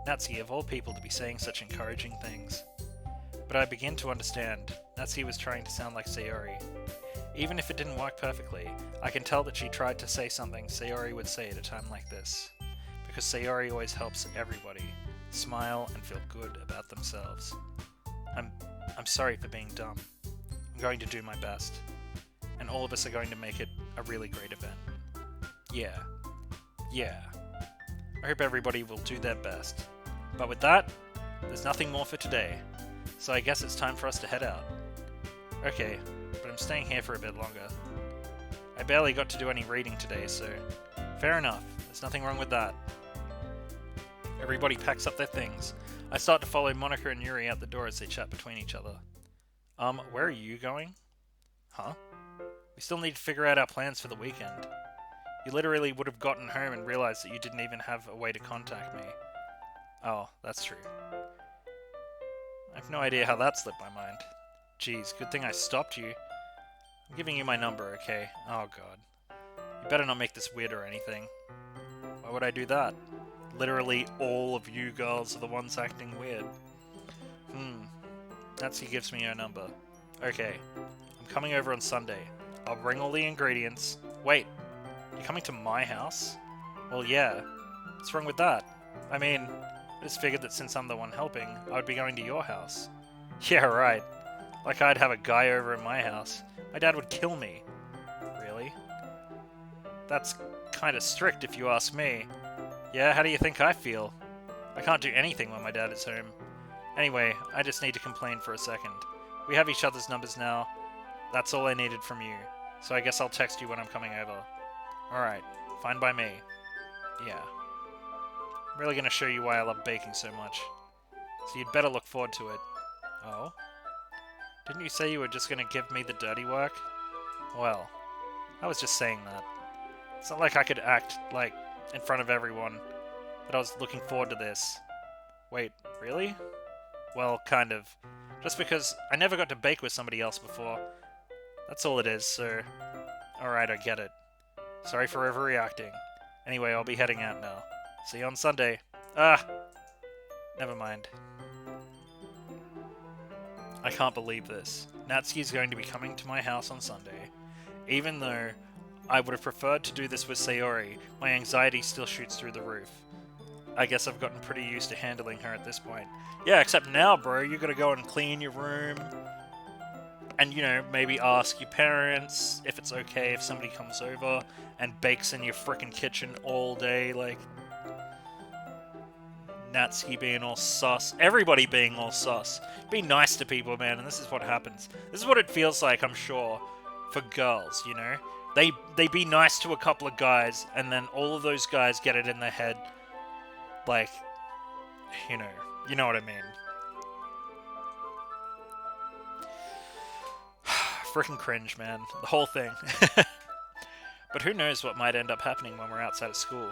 Natsuki, of all people, to be saying such encouraging things. But I begin to understand. Natsuki was trying to sound like Sayori. Even if it didn't work perfectly, I can tell that she tried to say something Sayori would say at a time like this. Because Sayori always helps everybody smile and feel good about themselves. I'm sorry for being dumb. I'm going to do my best. And all of us are going to make it a really great event. Yeah. I hope everybody will do their best. But with that, there's nothing more for today. So I guess it's time for us to head out. Okay, but I'm staying here for a bit longer. I barely got to do any reading today, so fair enough. There's nothing wrong with that. Everybody packs up their things. I start to follow Monica and Yuri out the door as they chat between each other. Where are you going? Huh? We still need to figure out our plans for the weekend. You literally would have gotten home and realized that you didn't even have a way to contact me. Oh, that's true. I have no idea how that slipped my mind. Geez, good thing I stopped you. I'm giving you my number, okay? Oh god. You better not make this weird or anything. Why would I do that? Literally all of you girls are the ones acting weird. Natsuki gives me her number. Okay, I'm coming over on Sunday. I'll bring all the ingredients. Wait, you're coming to my house? Well, yeah. What's wrong with that? I mean, I just figured that since I'm the one helping, I would be going to your house. Yeah, right. Like I'd have a guy over at my house. My dad would kill me. Really? That's kinda strict if you ask me. Yeah, how do you think I feel? I can't do anything when my dad is home. Anyway, I just need to complain for a second. We have each other's numbers now. That's all I needed from you. So I guess I'll text you when I'm coming over. Alright, fine by me. Yeah. I'm really gonna show you why I love baking so much. So you'd better look forward to it. Oh? Didn't you say you were just gonna give me the dirty work? Well, I was just saying that. It's not like I could act, like, in front of everyone, that I was looking forward to this. Wait, really? Well, kind of. Just because I never got to bake with somebody else before. That's all it is, so... Alright, I get it. Sorry for overreacting. Anyway, I'll be heading out now. See you on Sunday. Never mind. I can't believe this. Natsuki's going to be coming to my house on Sunday. Even though I would have preferred to do this with Sayori, my anxiety still shoots through the roof. I guess I've gotten pretty used to handling her at this point. Yeah, except now, bro, you gotta go and clean your room. And, you know, maybe ask your parents if it's okay if somebody comes over and bakes in your frickin' kitchen all day, like... Natsuki being all sus. Everybody being all sus. Be nice to people, man, and this is what happens. This is what it feels like, I'm sure, for girls, you know? They be nice to a couple of guys, and then all of those guys get it in their head, like, you know what I mean. Frickin' cringe, man. The whole thing. But who knows what might end up happening when we're outside of school.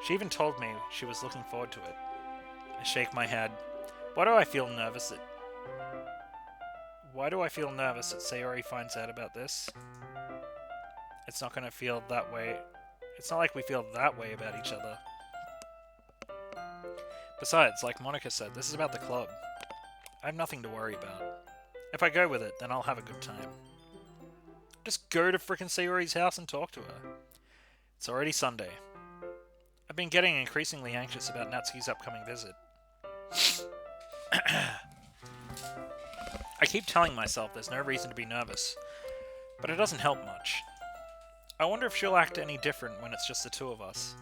She even told me she was looking forward to it. I shake my head. Why do I feel nervous that Sayori finds out about this? It's not gonna feel that way. It's not like we feel that way about each other. Besides, like Monica said, this is about the club. I have nothing to worry about. If I go with it, then I'll have a good time. Just go to frickin' Sayori's house and talk to her. It's already Sunday. I've been getting increasingly anxious about Natsuki's upcoming visit. I keep telling myself there's no reason to be nervous, but it doesn't help much. I wonder if she'll act any different when it's just the two of us.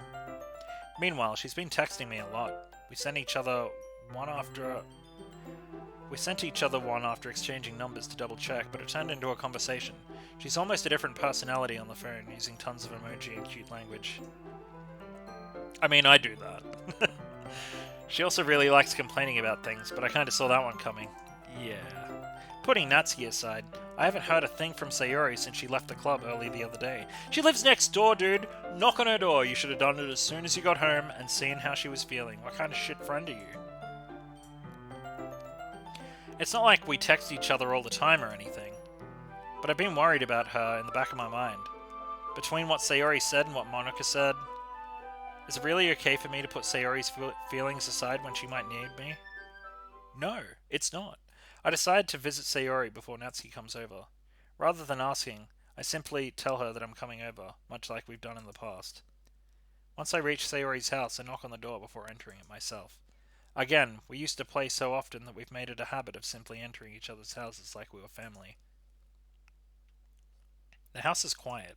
Meanwhile, she's been texting me a lot. We sent each other one after exchanging numbers to double check, but it turned into a conversation. She's almost a different personality on the phone, using tons of emoji and cute language. I mean, I do that. She also really likes complaining about things, but I kinda saw that one coming. Yeah. Putting Natsuki aside, I haven't heard a thing from Sayori since she left the club early the other day. She lives next door, dude! Knock on her door! You should have done it as soon as you got home and seen how she was feeling. What kind of shit friend are you? It's not like we text each other all the time or anything, but I've been worried about her in the back of my mind. Between what Sayori said and what Monica said, is it really okay for me to put Sayori's feelings aside when she might need me? No, it's not. I decided to visit Sayori before Natsuki comes over. Rather than asking, I simply tell her that I'm coming over, much like we've done in the past. Once I reach Sayori's house, I knock on the door before entering it myself. Again, we used to play so often that we've made it a habit of simply entering each other's houses like we were family. The house is quiet.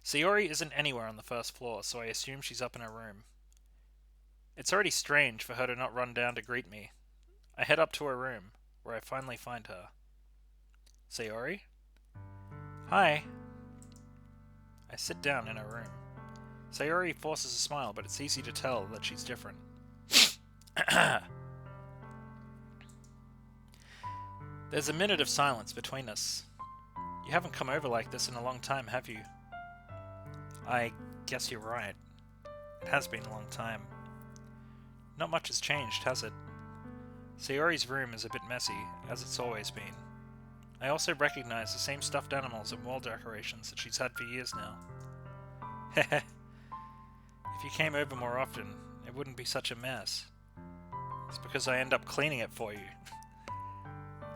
Sayori isn't anywhere on the first floor, so I assume she's up in her room. It's already strange for her to not run down to greet me. I head up to her room, where I finally find her. Sayori? Hi. I sit down in her room. Sayori forces a smile, but it's easy to tell that she's different. There's a minute of silence between us. You haven't come over like this in a long time, have you? I guess you're right. It has been a long time. Not much has changed, has it? Sayori's room is a bit messy, as it's always been. I also recognize the same stuffed animals and wall decorations that she's had for years now. Heh. If you came over more often, it wouldn't be such a mess. It's because I end up cleaning it for you.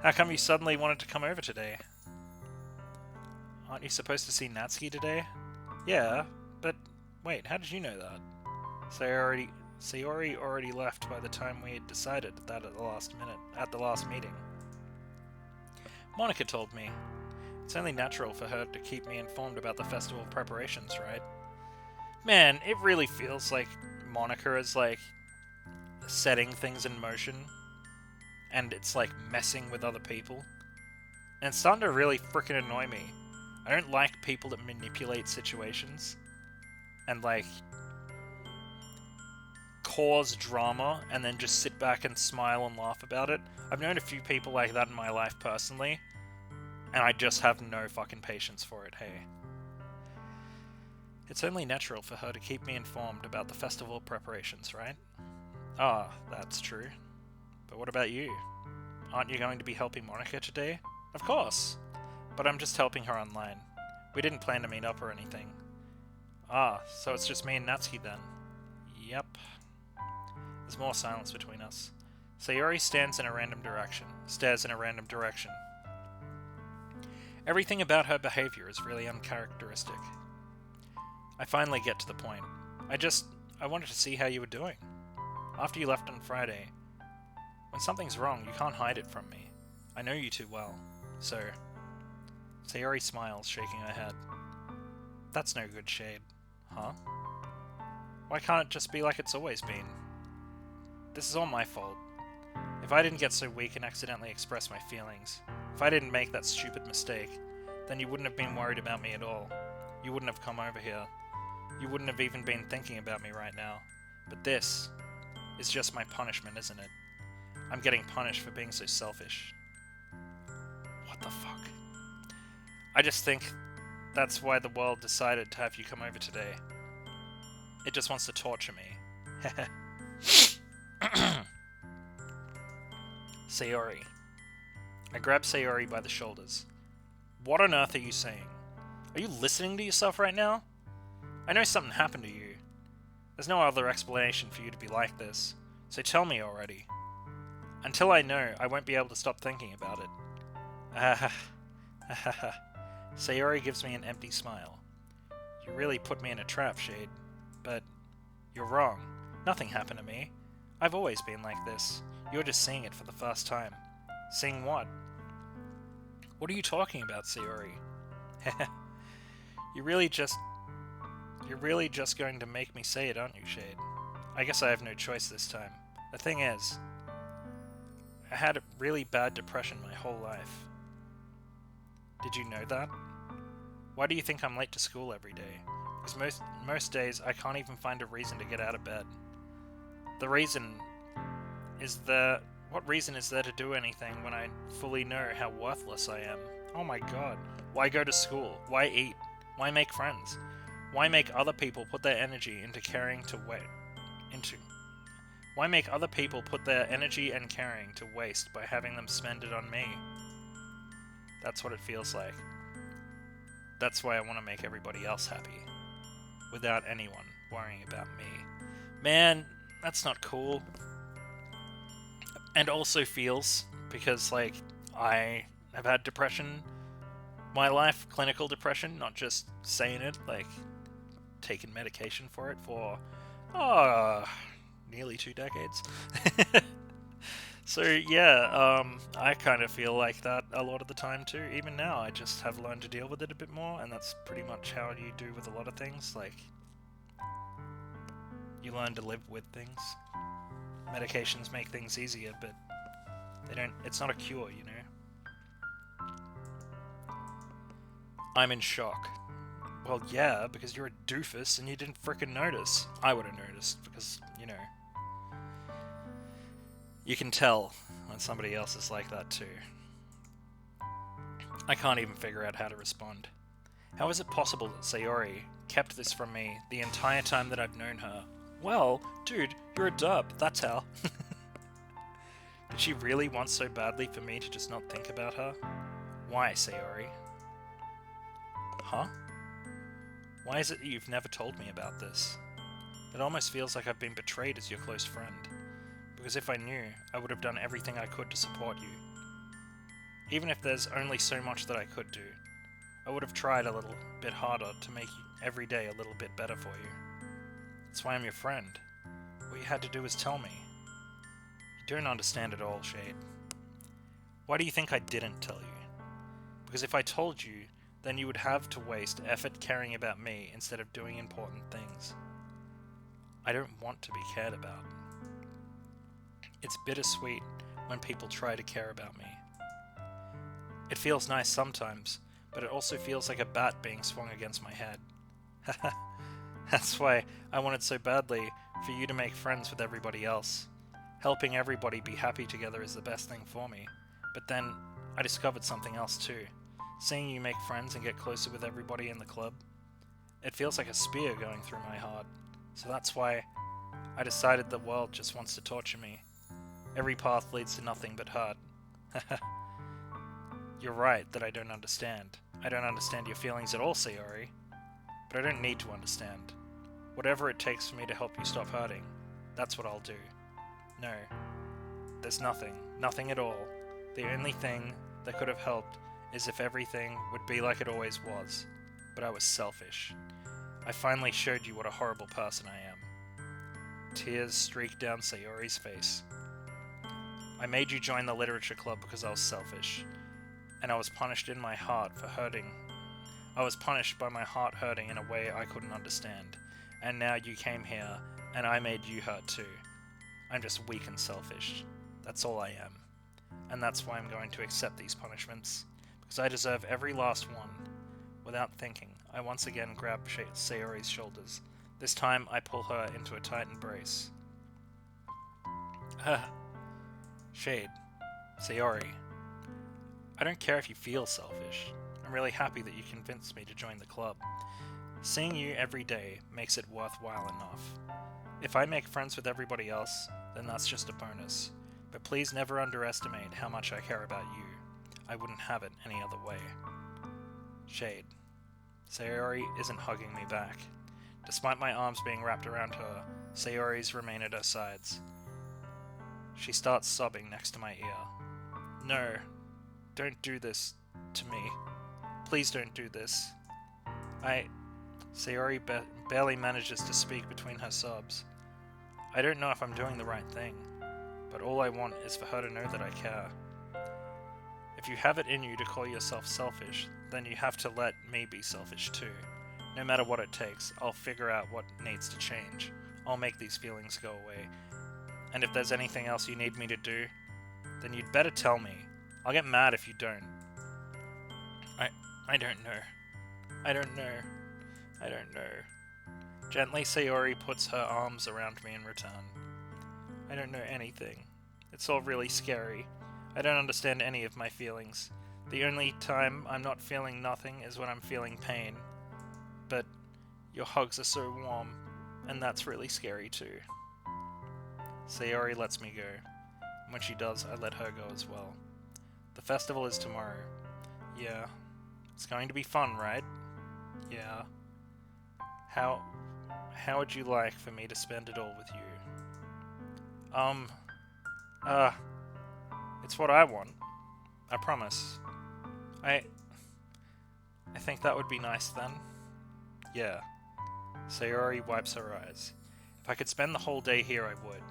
How come you suddenly wanted to come over today? Aren't you supposed to see Natsuki today? Yeah, but wait, how did you know that? Sayori already left by the time we had decided that at the last meeting. Monica told me. It's only natural for her to keep me informed about the festival preparations, right? Man, it really feels like Monica is like setting things in motion, and it's like messing with other people. And it's starting to really freaking annoy me. I don't like people that manipulate situations and like cause drama and then just sit back and smile and laugh about it. I've known a few people like that in my life personally, and I just have no fucking patience for it, hey. It's only natural for her to keep me informed about the festival preparations, right? Ah, that's true. But what about you? Aren't you going to be helping Monica today? Of course! But I'm just helping her online. We didn't plan to meet up or anything. Ah, so it's just me and Natsuki then. Yep. There's more silence between us. Sayori stares in a random direction. Everything about her behavior is really uncharacteristic. I finally get to the point. I wanted to see how you were doing. After you left on Friday, when something's wrong, you can't hide it from me. I know you too well. So, Sayori smiles, shaking her head. That's no good shade. Huh? Why can't it just be like it's always been? This is all my fault. If I didn't get so weak and accidentally express my feelings, if I didn't make that stupid mistake, then you wouldn't have been worried about me at all. You wouldn't have come over here. You wouldn't have even been thinking about me right now. But this is just my punishment, isn't it? I'm getting punished for being so selfish. What the fuck? I just think that's why the world decided to have you come over today. It just wants to torture me. Sayori. I grab Sayori by the shoulders. What on earth are you saying? Are you listening to yourself right now? I know something happened to you. There's no other explanation for you to be like this. So tell me already. Until I know, I won't be able to stop thinking about it. Ah, Sayori gives me an empty smile. You really put me in a trap, Shade. But you're wrong. Nothing happened to me. I've always been like this. You're just seeing it for the first time. Seeing what? What are you talking about, Sayori? You're really just going to make me say it, aren't you, Shade? I guess I have no choice this time. The thing is, I had a really bad depression my whole life. Did you know that? Why do you think I'm late to school every day? Because most days I can't even find a reason to get out of bed. The reason is that... What reason is there to do anything when I fully know how worthless I am? Oh my god. Why go to school? Why eat? Why make friends? Why make other people put their energy into caring to Why make other people put their energy and caring to waste by having them spend it on me? That's what it feels like. That's why I want to make everybody else happy, without anyone worrying about me. Man, that's not cool. And also feels, because, like, I have had depression my life, clinical depression, not just saying it, like, taken medication for it for, nearly 2 decades. So, yeah, I kind of feel like that a lot of the time, too. Even now, I just have learned to deal with it a bit more, and that's pretty much how you do with a lot of things, like, you learn to live with things. Medications make things easier, but it's not a cure, you know? I'm in shock. Well, yeah, because you're a doofus and you didn't frickin' notice. I would have noticed, because, you know... You can tell when somebody else is like that, too. I can't even figure out how to respond. How is it possible that Sayori kept this from me the entire time that I've known her? Well, dude, you're a dub, that's how. Did she really want so badly for me to just not think about her? Why, Sayori? Huh? Why is it that you've never told me about this? It almost feels like I've been betrayed as your close friend. Because if I knew, I would have done everything I could to support you. Even if there's only so much that I could do, I would have tried a little bit harder to make every day a little bit better for you. That's why I'm your friend. What you had to do was tell me. You don't understand at all, Shade. Why do you think I didn't tell you? Because if I told you, then you would have to waste effort caring about me instead of doing important things. I don't want to be cared about. It's bittersweet when people try to care about me. It feels nice sometimes, but it also feels like a bat being swung against my head. That's why I wanted so badly for you to make friends with everybody else. Helping everybody be happy together is the best thing for me. But then, I discovered something else too. Seeing you make friends and get closer with everybody in the club, it feels like a spear going through my heart. So that's why I decided the world just wants to torture me. Every path leads to nothing but hurt. You're right that I don't understand. I don't understand your feelings at all, Sayori. But I don't need to understand. Whatever it takes for me to help you stop hurting, that's what I'll do. No. There's nothing. Nothing at all. The only thing that could have helped is if everything would be like it always was. But I was selfish. I finally showed you what a horrible person I am. Tears streaked down Sayori's face. I made you join the literature club because I was selfish. And I was punished in my heart for hurting. I was punished by my heart hurting in a way I couldn't understand. And now you came here, and I made you hurt too. I'm just weak and selfish. That's all I am. And that's why I'm going to accept these punishments. Because I deserve every last one. Without thinking, I once again grab Sayori's shoulders. This time, I pull her into a tight embrace. Shade. Sayori. I don't care if you feel selfish. I'm really happy that you convinced me to join the club. Seeing you every day makes it worthwhile enough. If I make friends with everybody else, then that's just a bonus. But please never underestimate how much I care about you. I wouldn't have it any other way. Shade. Sayori isn't hugging me back. Despite my arms being wrapped around her, Sayori's remain at her sides. She starts sobbing next to my ear. No, don't do this to me. Please don't do this. Sayori barely manages to speak between her sobs. I don't know if I'm doing the right thing, but all I want is for her to know that I care. If you have it in you to call yourself selfish, then you have to let me be selfish too. No matter what it takes, I'll figure out what needs to change. I'll make these feelings go away. And if there's anything else you need me to do, then you'd better tell me. I'll get mad if you don't. I don't know. I don't know. I don't know. Gently, Sayori puts her arms around me in return. I don't know anything. It's all really scary. I don't understand any of my feelings. The only time I'm not feeling nothing is when I'm feeling pain. But your hugs are so warm, and that's really scary too. Sayori lets me go. And when she does, I let her go as well. The festival is tomorrow. Yeah. It's going to be fun, right? Yeah. How would you like for me to spend it all with you? It's what I want. I promise. I think that would be nice then. Yeah. Sayori wipes her eyes. If I could spend the whole day here, I would.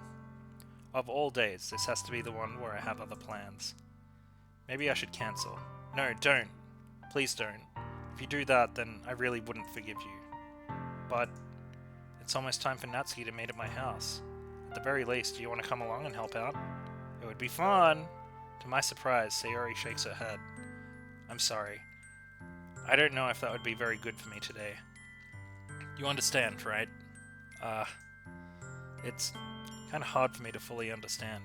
Of all days, this has to be the one where I have other plans. Maybe I should cancel. No, don't. Please don't. If you do that, then I really wouldn't forgive you. But it's almost time for Natsuki to meet at my house. At the very least, do you want to come along and help out? It would be fun! To my surprise, Sayori shakes her head. I'm sorry. I don't know if that would be very good for me today. You understand, right? It's kind of hard for me to fully understand,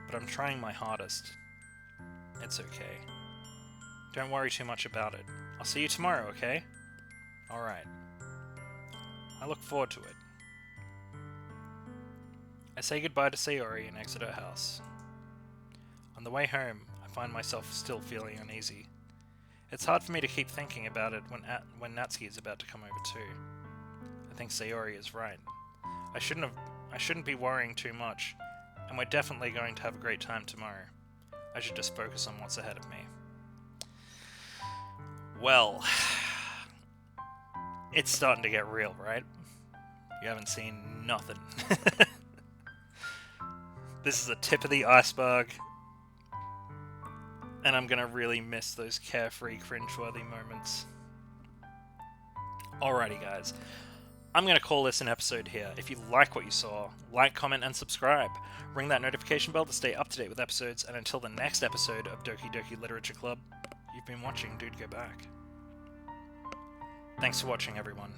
but I'm trying my hardest. It's okay. Don't worry too much about it. I'll see you tomorrow, okay? Alright. I look forward to it. I say goodbye to Sayori and exit her house. On the way home, I find myself still feeling uneasy. It's hard for me to keep thinking about it when Natsuki is about to come over too. I think Sayori is right. I shouldn't be worrying too much, and we're definitely going to have a great time tomorrow. I should just focus on what's ahead of me. Well, it's starting to get real, right? You haven't seen nothing. This is the tip of the iceberg, and I'm gonna really miss those carefree, cringeworthy moments. Alrighty, guys. I'm going to call this an episode here. If you like what you saw, like, comment, and subscribe. Ring that notification bell to stay up to date with episodes, and until the next episode of Doki Doki Literature Club, you've been watching DudeGoBack. Thanks for watching, everyone.